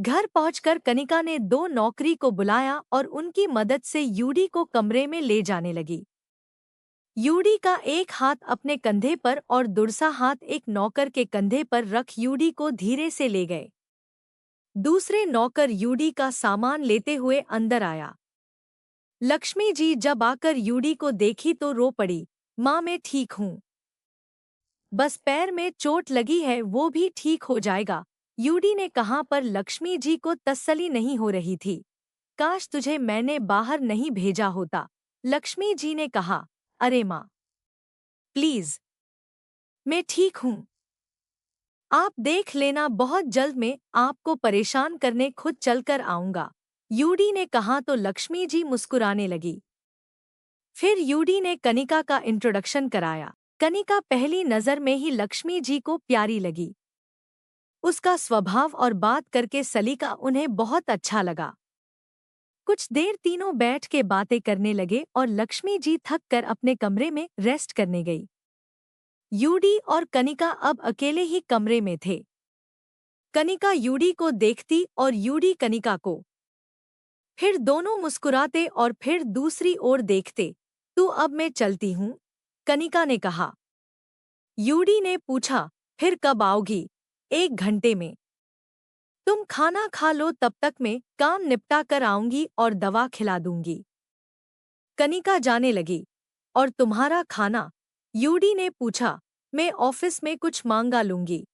घर पहुंचकर कनिका ने दो नौकरी को बुलाया और उनकी मदद से यूडी को कमरे में ले जाने लगी। यूडी का एक हाथ अपने कंधे पर और दूसरा हाथ एक नौकर के कंधे पर रख यूडी को धीरे से ले गए। दूसरे नौकर यूडी का सामान लेते हुए अंदर आया। लक्ष्मी जी जब आकर यूडी को देखी तो रो पड़ी, माँ मैं ठीक हूँ, बस पैर में चोट लगी है, वो भी ठीक हो जाएगा, यूडी ने कहा। पर लक्ष्मी जी को तसल्ली नहीं हो रही थी। काश तुझे मैंने बाहर नहीं भेजा होता, लक्ष्मी जी ने कहा। अरे माँ, प्लीज, मैं ठीक हूँ, आप देख लेना, बहुत जल्द मैं आपको परेशान करने खुद चलकर आऊंगा, यूडी ने कहा। तो लक्ष्मी जी मुस्कुराने लगी। फिर यूडी ने कनिका का इंट्रोडक्शन कराया। कनिका पहली नजर में ही लक्ष्मी जी को प्यारी लगी। उसका स्वभाव और बात करके सलीका उन्हें बहुत अच्छा लगा। कुछ देर तीनों बैठ के बातें करने लगे और लक्ष्मी जी थक कर अपने कमरे में रेस्ट करने गई। यूडी और कनिका अब अकेले ही कमरे में थे। कनिका यूडी को देखती और यूडी कनिका को। फिर दोनों मुस्कुराते और फिर दूसरी ओर देखते। तू अब मैं चलती हूँ, कनिका ने कहा। यूडी ने पूछा, फिर कब आओगी? 1 घंटे में। तुम खाना खा लो, तब तक मैं काम निपटा कर आऊंगी और दवा खिला दूंगी, कनिका जाने लगी। और तुम्हारा खाना? यूडी ने पूछा। मैं ऑफिस में कुछ मांगा लूंगी,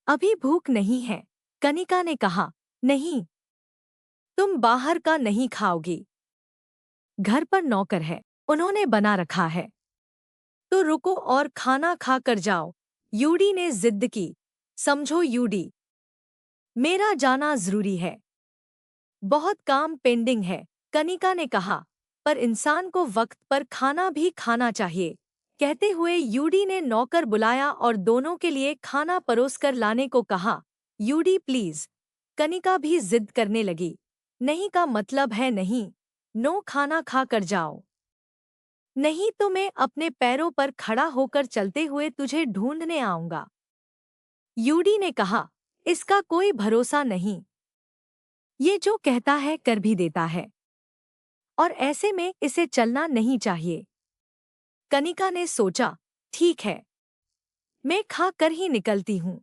अभी भूख नहीं है, कनिका ने कहा। नहीं, तुम बाहर का नहीं खाओगी, घर पर नौकर है, उन्होंने बना रखा है। तो रुको और खाना खा कर जाओ, यूडी ने जिद की। समझो यूडी, मेरा जाना जरूरी है, बहुत काम पेंडिंग है, कनिका ने कहा। पर इंसान को वक्त पर खाना भी खाना चाहिए, कहते हुए यूडी ने नौकर बुलाया और दोनों के लिए खाना परोसकर लाने को कहा। यूडी प्लीज, कनिका भी जिद करने लगी। नहीं का मतलब है नहीं, नो, खाना खा कर जाओ, नहीं तो मैं अपने पैरों पर खड़ा होकर चलते हुए तुझे ढूंढने आऊंगा, यूडी ने कहा। इसका कोई भरोसा नहीं, ये जो कहता है कर भी देता है, और ऐसे में इसे चलना नहीं चाहिए। कनिका ने सोचा, ठीक है, मैं खा कर ही निकलती हूँ,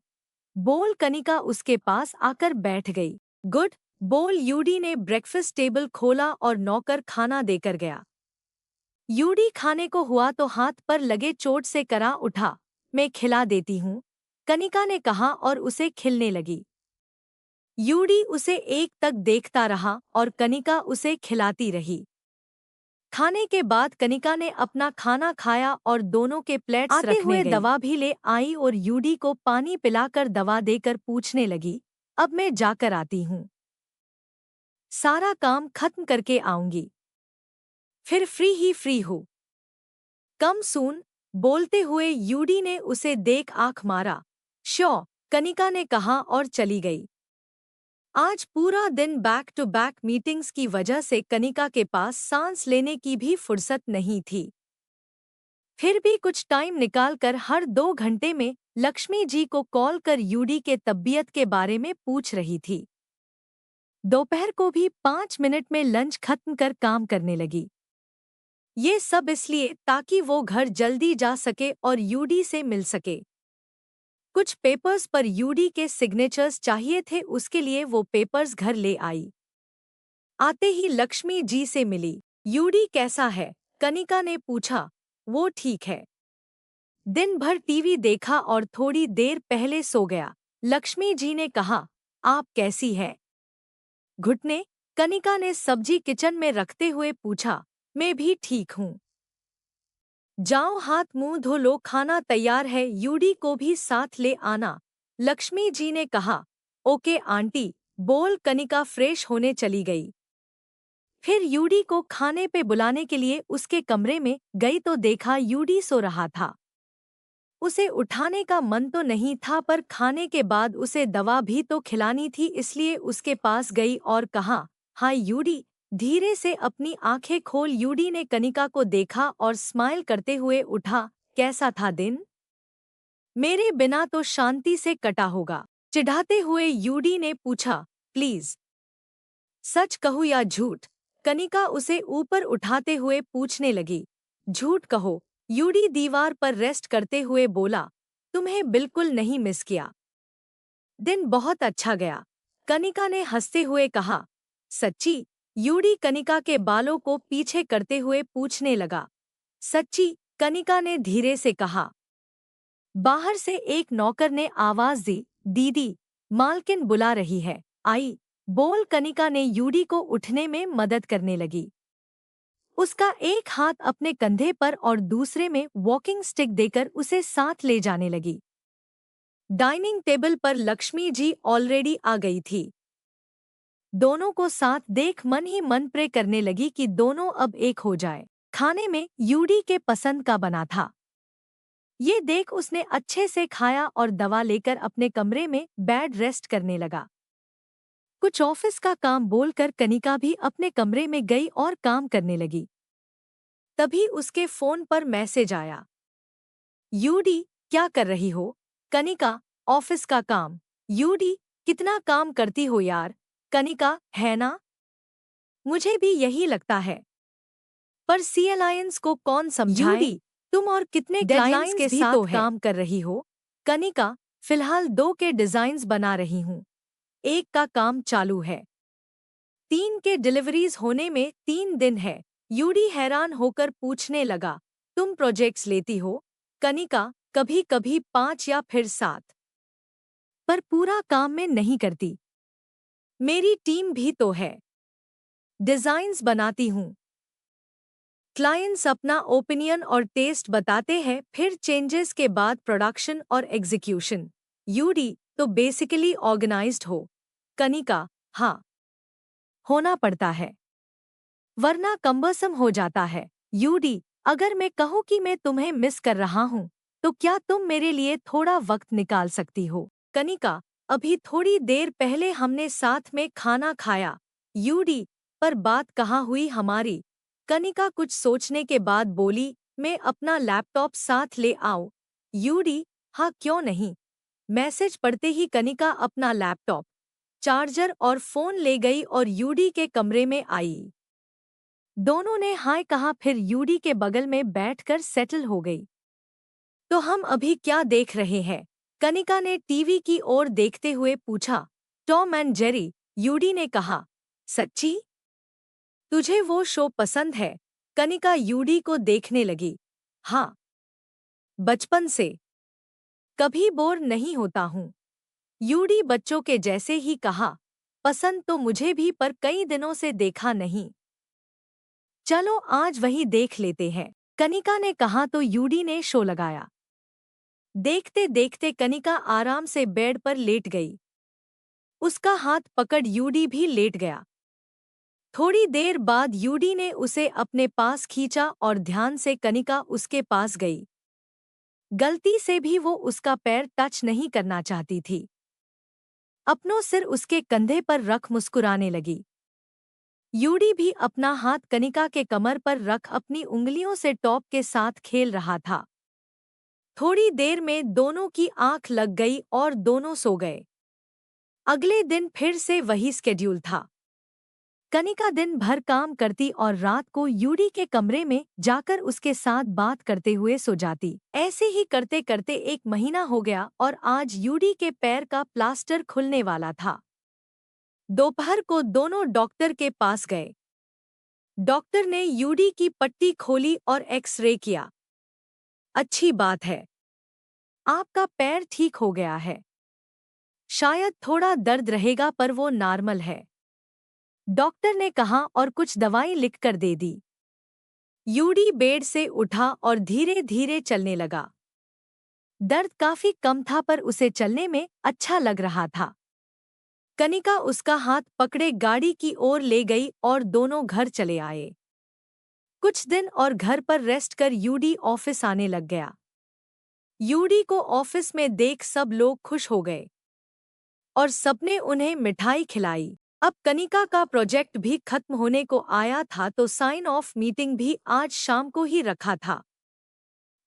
बोल कनिका उसके पास आकर बैठ गई। गुड बोल, यूडी ने ब्रेकफास्ट टेबल खोला और नौकर खाना देकर गया। यूडी खाने को हुआ तो हाथ पर लगे चोट से करा उठा। मैं खिला देती हूँ, कनिका ने कहा और उसे खिलने लगी। यूडी उसे एक तक देखता रहा और कनिका उसे खिलाती रही। खाने के बाद कनिका ने अपना खाना खाया और दोनों के प्लेट्स रखने हुए दवा भी ले आई और यूडी को पानी पिलाकर दवा देकर पूछने लगी, अब मैं जाकर आती हूँ, सारा काम खत्म करके आऊंगी, फिर फ्री हो। कम सून, बोलते हुए यूडी ने उसे देख आंख मारा। श्योर, कनिका ने कहा और चली गई। आज पूरा दिन बैक टू बैक मीटिंग्स की वजह से कनिका के पास सांस लेने की भी फुर्सत नहीं थी। फिर भी कुछ टाइम निकालकर हर 2 घंटे में लक्ष्मी जी को कॉल कर यूडी के तबीयत के बारे में पूछ रही थी। दोपहर को भी 5 मिनट में लंच खत्म कर काम करने लगी। ये सब इसलिए ताकि वो घर जल्दी जा सके और यूडी से मिल सके। कुछ पेपर्स पर यूडी के सिग्नेचर्स चाहिए थे, उसके लिए वो पेपर्स घर ले आई। आते ही लक्ष्मी जी से मिली। यूडी कैसा है? कनिका ने पूछा। वो ठीक है, दिन भर टीवी देखा और थोड़ी देर पहले सो गया, लक्ष्मी जी ने कहा। आप कैसी है? घुटने, कनिका ने सब्जी किचन में रखते हुए पूछा। मैं भी ठीक हूँ, जाओ हाथ मुंह धो लो, खाना तैयार है, यूडी को भी साथ ले आना, लक्ष्मी जी ने कहा। ओके आंटी, बोल कनिका फ्रेश होने चली गई। फिर यूडी को खाने पे बुलाने के लिए उसके कमरे में गई तो देखा यूडी सो रहा था। उसे उठाने का मन तो नहीं था, पर खाने के बाद उसे दवा भी तो खिलानी थी, इसलिए उसके पास गई और कहा, हाय यूडी, धीरे से अपनी आंखें खोल। यूडी ने कनिका को देखा और स्माइल करते हुए उठा। कैसा था दिन? मेरे बिना तो शांति से कटा होगा, चिढ़ाते हुए यूडी ने पूछा। प्लीज। सच कहूँ या झूठ? कनिका उसे ऊपर उठाते हुए पूछने लगी। झूठ कहो, यूडी दीवार पर रेस्ट करते हुए बोला। तुम्हें बिल्कुल नहीं मिस किया। दिन बहुत अच्छा गया, कनिका ने हंसते हुए कहा। सच्ची? यूडी कनिका के बालों को पीछे करते हुए पूछने लगा। सच्ची, कनिका ने धीरे से कहा। बाहर से एक नौकर ने आवाज दी। दीदी, मालकिन बुला रही है, आई। बोल कनिका ने यूडी को उठने में मदद करने लगी। उसका एक हाथ अपने कंधे पर और दूसरे में वॉकिंग स्टिक देकर उसे साथ ले जाने लगी। डाइनिंग टेबल पर लक्ष्मी जी ऑलरेडी आ गई थी। दोनों को साथ देख मन ही मन प्रे करने लगी कि दोनों अब एक हो जाए। खाने में यूडी के पसंद का बना था। ये देख उसने अच्छे से खाया और दवा लेकर अपने कमरे में बेड रेस्ट करने लगा। कुछ ऑफिस का काम बोलकर कनिका भी अपने कमरे में गई और काम करने लगी। तभी उसके फोन पर मैसेज आया। यूडी, क्या कर रही हो? कनिका, ऑफिस का काम। यूडी, कितना काम करती हो यार। कनिका, है ना? मुझे भी यही लगता है, पर सी अलायंस को कौन समझाए? यूडी, तुम और कितने क्लाइंट्स के साथ तो काम कर रही हो? कनिका, फिलहाल 2 के डिजाइन्स बना रही हूँ, 1 का काम चालू है। 3 के डिलीवरीज होने में 3 दिन है। यूडी हैरान होकर पूछने लगा। तुम प्रोजेक्ट्स लेती हो? कनिका, कभी कभी 5 या फिर 7, पर पूरा काम में नहीं करती। मेरी टीम भी तो है। डिजाइन्स बनाती हूँ, क्लाइंट्स अपना ओपिनियन और टेस्ट बताते हैं, फिर चेंजेस के बाद प्रोडक्शन और एग्जीक्यूशन। यूडी, तो बेसिकली ऑर्गेनाइज्ड हो। कनिका, हाँ, होना पड़ता है, वरना कम्बरसम हो जाता है। यूडी, अगर मैं कहूँ कि मैं तुम्हें मिस कर रहा हूँ, तो क्या तुम मेरे लिए थोड़ा वक्त निकाल सकती हो? कनिका, अभी थोड़ी देर पहले हमने साथ में खाना खाया। यूडी, पर बात कहाँ हुई हमारी? कनिका कुछ सोचने के बाद बोली, मैं अपना लैपटॉप साथ ले आऊं? यूडी, हाँ, क्यों नहीं। मैसेज पढ़ते ही कनिका अपना लैपटॉप, चार्जर और फोन ले गई और यूडी के कमरे में आई। दोनों ने हाय कहा, फिर यूडी के बगल में बैठकर सेटल हो गई। तो हम अभी क्या देख रहे हैं? कनिका ने टीवी की ओर देखते हुए पूछा। टॉम एंड जेरी, यूडी ने कहा। सच्ची? तुझे वो शो पसंद है? कनिका यूडी को देखने लगी। हाँ, बचपन से, कभी बोर नहीं होता हूँ। यूडी बच्चों के जैसे ही कहा। पसंद तो मुझे भी, पर कई दिनों से देखा नहीं। चलो आज वही देख लेते हैं, कनिका ने कहा तो यूडी ने शो लगाया। देखते देखते कनिका आराम से बेड पर लेट गई। उसका हाथ पकड़ यूडी भी लेट गया। थोड़ी देर बाद यूडी ने उसे अपने पास खींचा और ध्यान से कनिका उसके पास गई। गलती से भी वो उसका पैर टच नहीं करना चाहती थी। अपनों सिर उसके कंधे पर रख मुस्कुराने लगी। यूडी भी अपना हाथ कनिका के कमर पर रख अपनी उंगलियों से टॉप के साथ खेल रहा था। थोड़ी देर में दोनों की आंख लग गई और दोनों सो गए। अगले दिन फिर से वही स्केड्यूल था। कनिका दिन भर काम करती और रात को यूडी के कमरे में जाकर उसके साथ बात करते हुए सो जाती। ऐसे ही करते करते 1 महीना हो गया और आज यूडी के पैर का प्लास्टर खुलने वाला था। दोपहर को दोनों डॉक्टर के पास गए। डॉक्टर ने यूडी की पट्टी खोली और एक्स-रे किया। अच्छी बात है, आपका पैर ठीक हो गया है। शायद थोड़ा दर्द रहेगा, पर वो नॉर्मल है, डॉक्टर ने कहा और कुछ दवाई लिखकर दे दी। यूडी बेड से उठा और धीरे धीरे चलने लगा। दर्द काफी कम था, पर उसे चलने में अच्छा लग रहा था। कनिका उसका हाथ पकड़े गाड़ी की ओर ले गई और दोनों घर चले आए। कुछ दिन और घर पर रेस्ट कर यूडी ऑफिस आने लग गया। यूडी को ऑफिस में देख सब लोग खुश हो गए और सबने उन्हें मिठाई खिलाई। अब कनिका का प्रोजेक्ट भी खत्म होने को आया था, तो साइन ऑफ मीटिंग भी आज शाम को ही रखा था।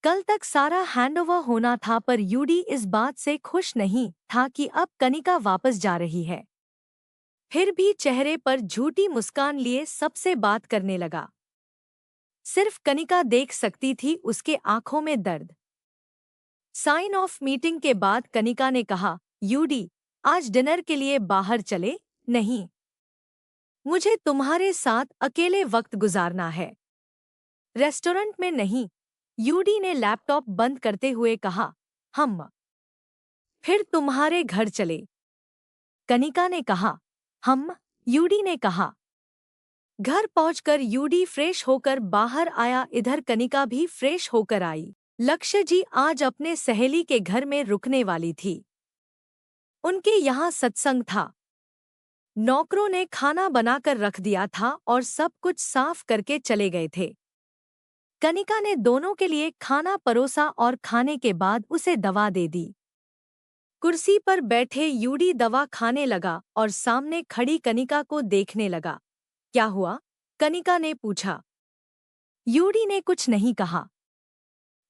कल तक सारा हैंडओवर होना था, पर यूडी इस बात से खुश नहीं था कि अब कनिका वापस जा रही है। फिर भी चेहरे पर झूठी मुस्कान लिए सबसे बात करने लगा। सिर्फ कनिका देख सकती थी उसके आंखों में दर्द। साइन ऑफ मीटिंग के बाद कनिका ने कहा, यूडी, आज डिनर के लिए बाहर चले? नहीं, मुझे तुम्हारे साथ अकेले वक्त गुजारना है। रेस्टोरेंट में नहीं, यूडी ने लैपटॉप बंद करते हुए कहा। हम फिर तुम्हारे घर चले, कनिका ने कहा। हम, यूडी ने कहा। घर पहुंचकर यूडी फ्रेश होकर बाहर आया। इधर कनिका भी फ्रेश होकर आई। लक्ष्य जी आज अपने सहेली के घर में रुकने वाली थी। उनके यहाँ सत्संग था। नौकरों ने खाना बनाकर रख दिया था और सब कुछ साफ करके चले गए थे। कनिका ने दोनों के लिए खाना परोसा और खाने के बाद उसे दवा दे दी। कुर्सी पर बैठे यूडी दवा खाने लगा और सामने खड़ी कनिका को देखने लगा। क्या हुआ? कनिका ने पूछा। यूडी ने कुछ नहीं कहा।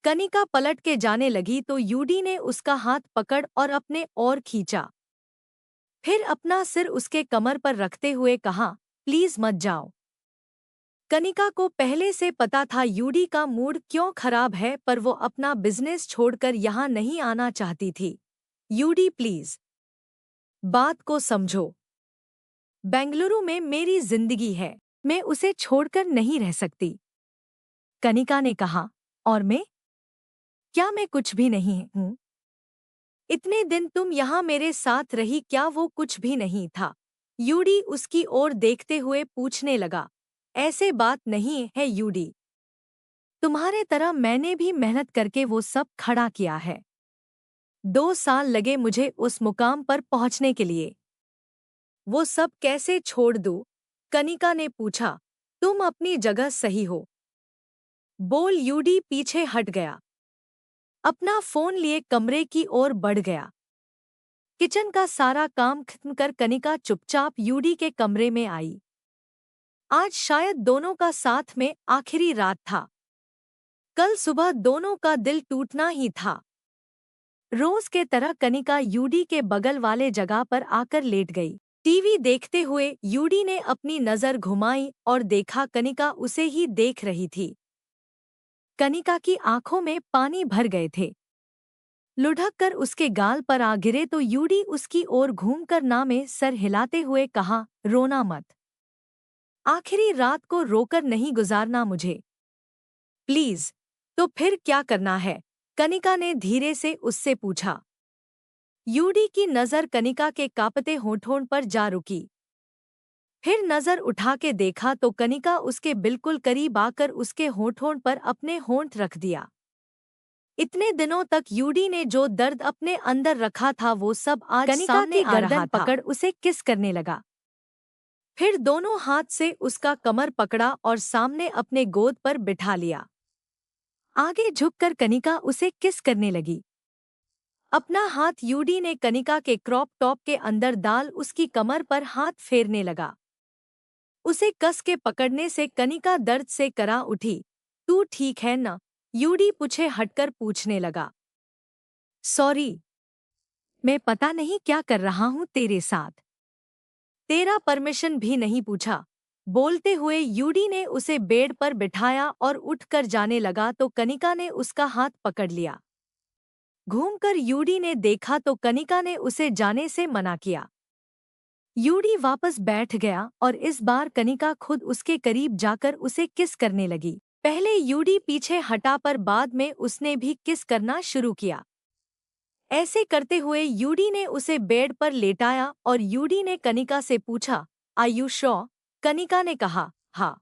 कनिका पलट के जाने लगी तो यूडी ने उसका हाथ पकड़ और अपने ओर खींचा। फिर अपना सिर उसके कमर पर रखते हुए कहा, प्लीज मत जाओ। कनिका को पहले से पता था यूडी का मूड क्यों खराब है, पर वो अपना बिजनेस छोड़कर यहाँ नहीं आना चाहती थी। यूडी प्लीज, बात को समझो। बेंगलुरु में मेरी जिंदगी है, मैं उसे छोड़कर नहीं रह सकती। कनिका ने कहा, और मैं? क्या मैं कुछ भी नहीं हूँ? इतने दिन तुम यहाँ मेरे साथ रही, क्या वो कुछ भी नहीं था? यूडी उसकी ओर देखते हुए पूछने लगा। ऐसे बात नहीं है यूडी, तुम्हारे तरह मैंने भी मेहनत करके वो सब खड़ा किया है। 2 साल लगे मुझे उस मुकाम पर पहुंचने के लिए। वो सब कैसे छोड़ दूं? कनिका ने पूछा। तुम अपनी जगह सही हो। बोल यूडी पीछे हट गया। अपना फोन लिए कमरे की ओर बढ़ गया। किचन का सारा काम खत्म कर कनिका चुपचाप यूडी के कमरे में आई। आज शायद दोनों का साथ में आखिरी रात था। कल सुबह दोनों का दिल टूटना ही था। रोज के तरह कनिका यूडी के बगल वाले जगह पर आकर लेट गई। टीवी देखते हुए यूडी ने अपनी नजर घुमाई और देखा कनिका उसे ही देख रही थी। कनिका की आंखों में पानी भर गए थे। लुढ़क कर उसके गाल पर आ गिरे तो यूडी उसकी ओर घूमकर ना में सर हिलाते हुए कहा, रोना मत। आखिरी रात को रोकर नहीं गुजारना मुझे, प्लीज। तो फिर क्या करना है? कनिका ने धीरे से उससे पूछा। यूडी की नजर कनिका के कांपते होठों पर जा रुकी। फिर नजर उठा के देखा तो कनिका उसके बिल्कुल करीब आकर उसके होठों पर अपने होंठ रख दिया। इतने दिनों तक यूडी ने जो दर्द अपने अंदर रखा था वो सब आज कनिका सामने की आ रहा गर्दन था। पकड़ उसे किस करने लगा। फिर दोनों हाथ से उसका कमर पकड़ा और सामने अपने गोद पर बिठा लिया। आगे झुककर कनिका उसे किस करने लगी। अपना हाथ यूडी ने कनिका के क्रॉप टॉप के अंदर डाल उसकी कमर पर हाथ फेरने लगा। उसे कस के पकड़ने से कनिका दर्द से करा उठी। तू ठीक है ना? यूडी पीछे हटकर पूछने लगा। सॉरी, मैं पता नहीं क्या कर रहा हूँ तेरे साथ। तेरा परमिशन भी नहीं पूछा। बोलते हुए यूडी ने उसे बेड पर बिठाया और उठकर जाने लगा तो कनिका ने उसका हाथ पकड़ लिया। घूमकर यूडी ने देखा तो कनिका ने उसे जाने से मना किया। यूडी वापस बैठ गया और इस बार कनिका खुद उसके करीब जाकर उसे किस करने लगी। पहले यूडी पीछे हटा पर बाद में उसने भी किस करना शुरू किया। ऐसे करते हुए यूडी ने उसे बेड पर लेटाया और यूडी ने कनिका से पूछा, आर यू श्योर? कनिका ने कहा, हाँ।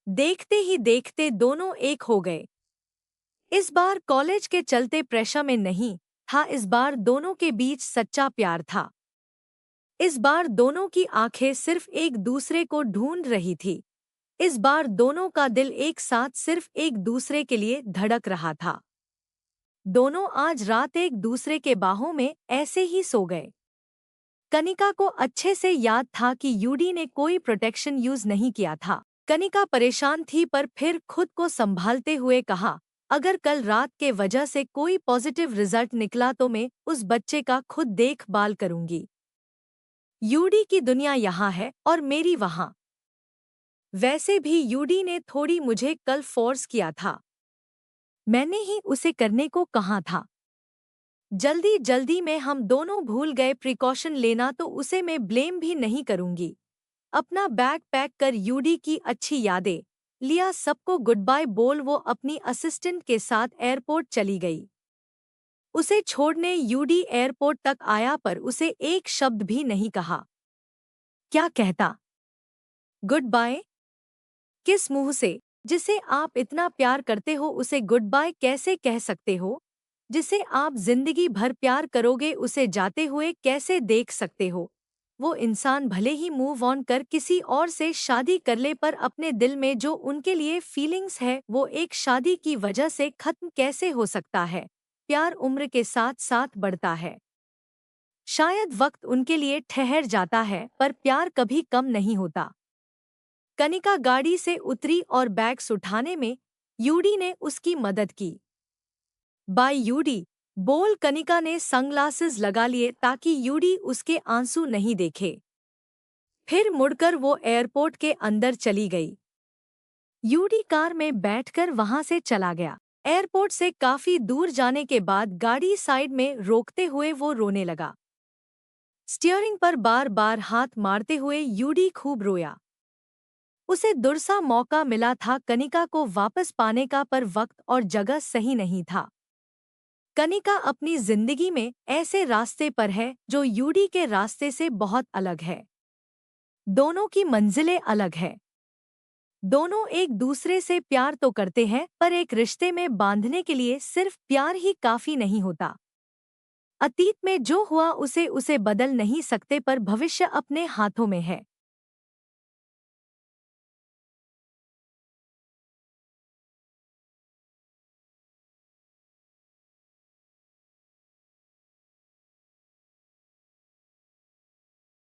देखते ही देखते दोनों एक हो गए। इस बार कॉलेज के चलते प्रेशर में नहीं था, इस बार दोनों के बीच सच्चा प्यार था। इस बार दोनों की आंखें सिर्फ एक दूसरे को ढूंढ रही थी। इस बार दोनों का दिल एक साथ सिर्फ एक दूसरे के लिए धड़क रहा था। दोनों आज रात एक दूसरे के बाहों में ऐसे ही सो गए। कनिका को अच्छे से याद था कि यूडी ने कोई प्रोटेक्शन यूज नहीं किया था। कनिका परेशान थी पर फिर खुद को संभालते हुए कहा, अगर कल रात के वजह से कोई पॉजिटिव रिजल्ट निकला तो मैं उस बच्चे का खुद देखभाल करूंगी। यूडी की दुनिया यहाँ है और मेरी वहाँ। वैसे भी यूडी ने थोड़ी मुझे कल फोर्स किया था। मैंने ही उसे करने को कहा था। जल्दी जल्दी में हम दोनों भूल गए प्रिकॉशन लेना, तो उसे मैं ब्लेम भी नहीं करूंगी। अपना बैग पैक कर यूडी की अच्छी यादें लिया सबको गुड बाय बोल वो अपनी असिस्टेंट के साथ एयरपोर्ट चली गई। उसे छोड़ने यूडी एयरपोर्ट तक आया पर उसे एक शब्द भी नहीं कहा। क्या कहता? Goodbye? किस मुंह से? जिसे आप इतना प्यार करते हो उसे गुड बाय कैसे कह सकते हो? जिसे आप जिंदगी भर प्यार करोगे उसे जाते हुए कैसे देख सकते हो? वो इंसान भले ही मूव ऑन कर किसी और से शादी कर ले पर अपने दिल में जो उनके लिए फीलिंग्स है वो एक शादी की वजह से खत्म कैसे हो सकता है? प्यार उम्र के साथ साथ बढ़ता है। शायद वक्त उनके लिए ठहर जाता है पर प्यार कभी कम नहीं होता। कनिका गाड़ी से उतरी और बैग्स उठाने में यूडी ने उसकी मदद की। बाय यूडी बोल कनिका ने सनग्लासेस लगा लिए ताकि यूडी उसके आंसू नहीं देखे। फिर मुड़कर वो एयरपोर्ट के अंदर चली गई। यूडी कार में बैठकर वहां से चला गया। एयरपोर्ट से काफी दूर जाने के बाद गाड़ी साइड में रोकते हुए वो रोने लगा। स्टीयरिंग पर बार बार हाथ मारते हुए यूडी खूब रोया। उसे दुरसा मौका मिला था कनिका को वापस पाने का पर वक्त और जगह सही नहीं था। कनिका अपनी जिंदगी में ऐसे रास्ते पर है जो यूडी के रास्ते से बहुत अलग है। दोनों की मंजिलें अलग है। दोनों एक दूसरे से प्यार तो करते हैं पर एक रिश्ते में बांधने के लिए सिर्फ प्यार ही काफी नहीं होता। अतीत में जो हुआ उसे बदल नहीं सकते पर भविष्य अपने हाथों में है।